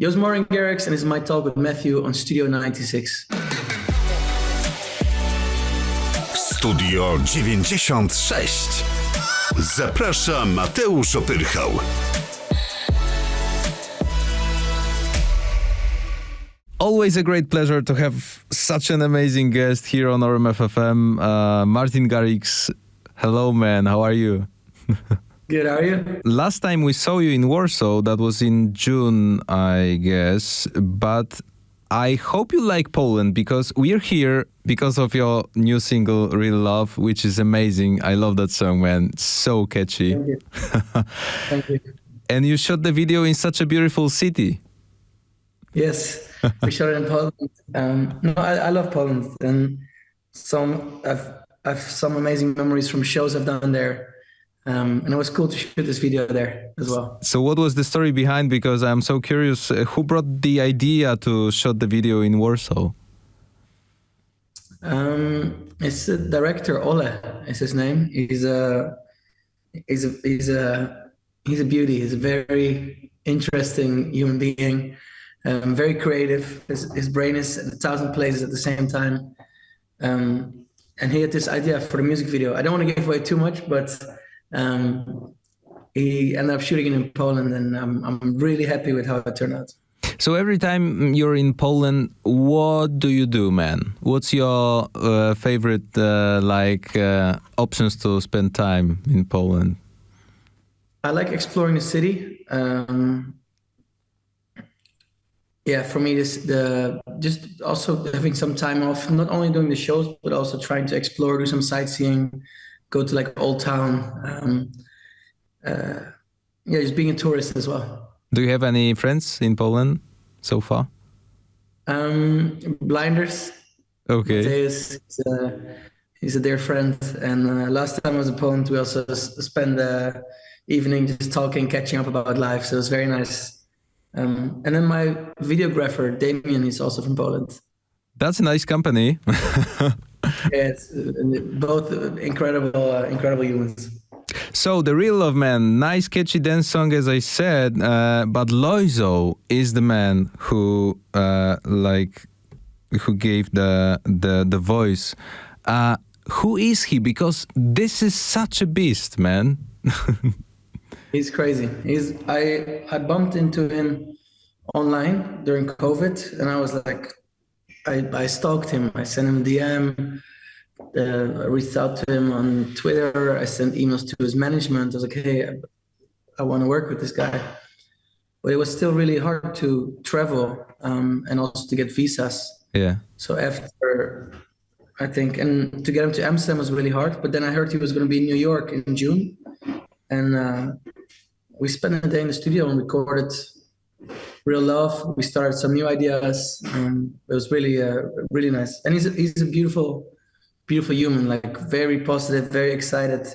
Yo, Maureen Garrix, and this is my talk with Matthew on Studio 96. Studio 96. Zaprasza Mateusz Opyrchał. Always a great pleasure to have such an amazing guest here on RMF FM, Martin Garrix. Hello, man. How are you? Good, how are you? Last time we saw you in Warsaw, that was in June, I guess. But I hope you like Poland, because we're here because of your new single, Real Love, which is amazing. I love that song, man. It's so catchy. Thank you. Thank you. And you shot the video in such a beautiful city. Yes, we shot it in Poland. No, I love Poland, and I've some amazing memories from shows I've done there. And it was cool to shoot this video there as well. So what was the story behind? Because I'm so curious, who brought the idea to shoot the video in Warsaw? It's the director, Ole is his name. He's a beauty. He's a very interesting human being, very creative. His brain is in 1,000 places at the same time. And he had this idea for the music video. I don't want to give away too much, but he ended up shooting it in Poland, and I'm really happy with how it turned out. So every time you're in Poland, what do you do, man? What's your favorite options to spend time in Poland? I like exploring the city. For me, just also having some time off, not only doing the shows, but also trying to explore, do some sightseeing, go to like Old Town. Just being a tourist as well. Do you have any friends in Poland so far? Blinders. Okay. Mateus, he's a dear friend. And last time I was in Poland, we also spent the evening just talking, catching up about life. So it was very nice. And then my videographer, Damien, is also from Poland. That's a nice company. Yes, both incredible humans. So the Real Love, man, nice catchy dance song, as I said, but Loizo is the man who gave the voice. Who is he? Because this is such a beast, man. He's crazy. I bumped into him online during COVID, and I was like, I stalked him. I sent him a DM. I reached out to him on Twitter. I sent emails to his management. I was like, hey, I want to work with this guy. But it was still really hard to travel and also to get visas. Yeah. So after, I think, and to get him to Amsterdam was really hard. But then I heard he was going to be in New York in June. And we spent a day in the studio and recorded Real Love. We started some new ideas. It was really nice. And he's a beautiful human, like very positive, very excited,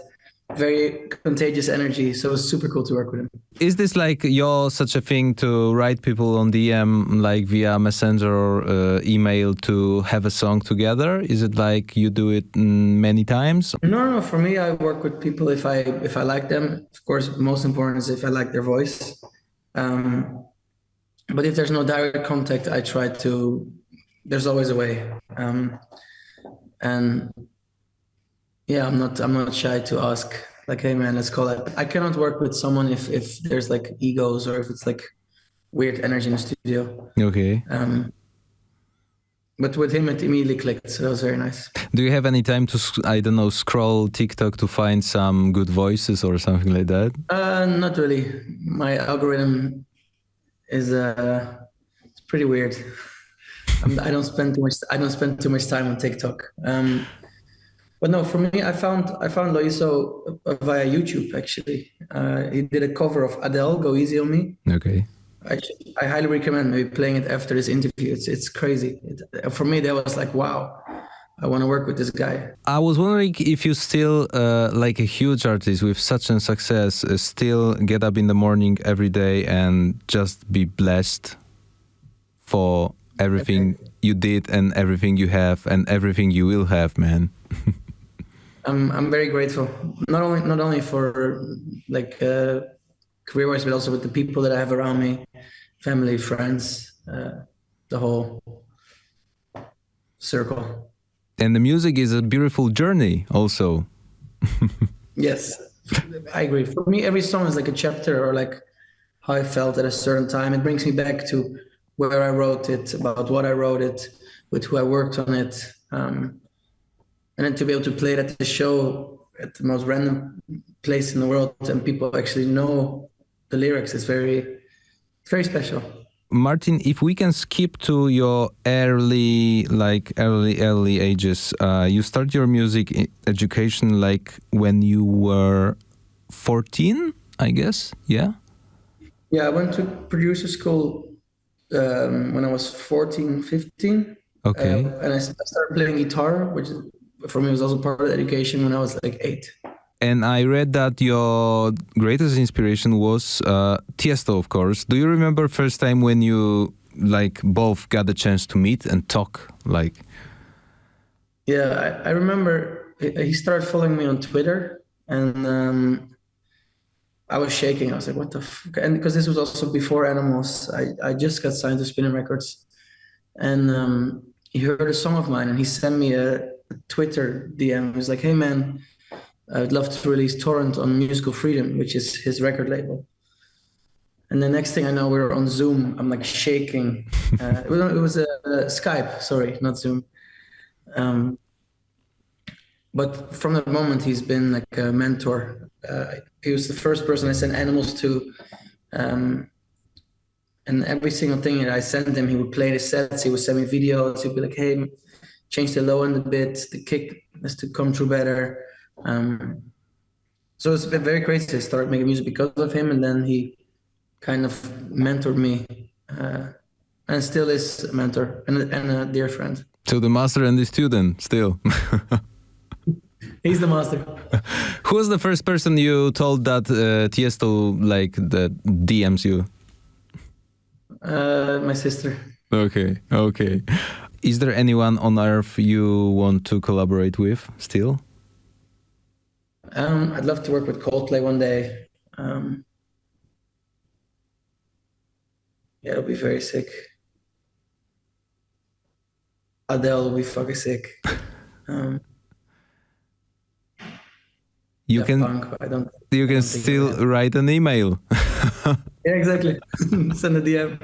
very contagious energy. So it was super cool to work with him. Is this like your such a thing to write people on DM, like via Messenger or email, to have a song together? Is it like you do it many times? No. For me, I work with people if I like them. Of course, most important is if I like their voice. But if there's no direct contact, I try to. There's always a way. And yeah, I'm not shy to ask, like, hey man, let's call it. I cannot work with someone if there's like egos or if it's like weird energy in the studio. Okay. But with him, it immediately clicked, so that was very nice. Do you have any time to, scroll TikTok to find some good voices or something like that? Not really. My algorithm is it's pretty weird. I don't spend too much time on TikTok. But no, for me, I found Loizo via YouTube. Actually, he did a cover of Adele, "Go Easy on Me." Okay. Actually, I highly recommend maybe playing it after this interview. It's crazy. For me, that was like, wow, I want to work with this guy. I was wondering if you still, like a huge artist with such a success, still get up in the morning every day and just be blessed for everything you did and everything you have and everything you will have, man. I'm very grateful. Not only for like career-wise, but also with the people that I have around me. family, friends, the whole circle. And the music is a beautiful journey also. Yes, I agree. For me, every song is like a chapter, or like how I felt at a certain time. It brings me back to where I wrote it, about what I wrote it, with who I worked on it. And then to be able to play it at the show at the most random place in the world and people actually know the lyrics is very special. Martin, if we can skip to your early ages, you start your music education like when you were 14, I guess, yeah? Yeah, I went to producer school when I was 14, 15. Okay. And I started playing guitar, which for me was also part of the education when I was like 8. And I read that your greatest inspiration was Tiesto, of course. Do you remember first time when you like both got the chance to meet and talk? Like, yeah, I remember he started following me on Twitter, and I was shaking. I was like, "What the fuck?" And because this was also before Animals, I just got signed to Spinning Records, and he heard a song of mine, and he sent me a Twitter DM. He was like, "Hey man, I'd love to release Torrent on Musical Freedom," which is his record label. And the next thing I know, we were on Zoom. I'm like shaking. It was Skype, sorry, not Zoom. But from that moment, he's been like a mentor. He was the first person I sent Animals to. And every single thing that I sent him, he would play the sets. He would send me videos. He'd be like, "Hey, change the low end a bit. The kick has to come through better." So it's been very crazy. I started making music because of him, and then he kind of mentored me, and still is a mentor and a dear friend. So the master and the student still. He's the master. Who was the first person you told that Tiesto like that DMs you? My sister. Okay. Is there anyone on earth you want to collaborate with still? I'd love to work with Coldplay one day. Yeah, it'll be very sick. Adele will be fucking sick. You can still write an email. Yeah, exactly. Send a DM.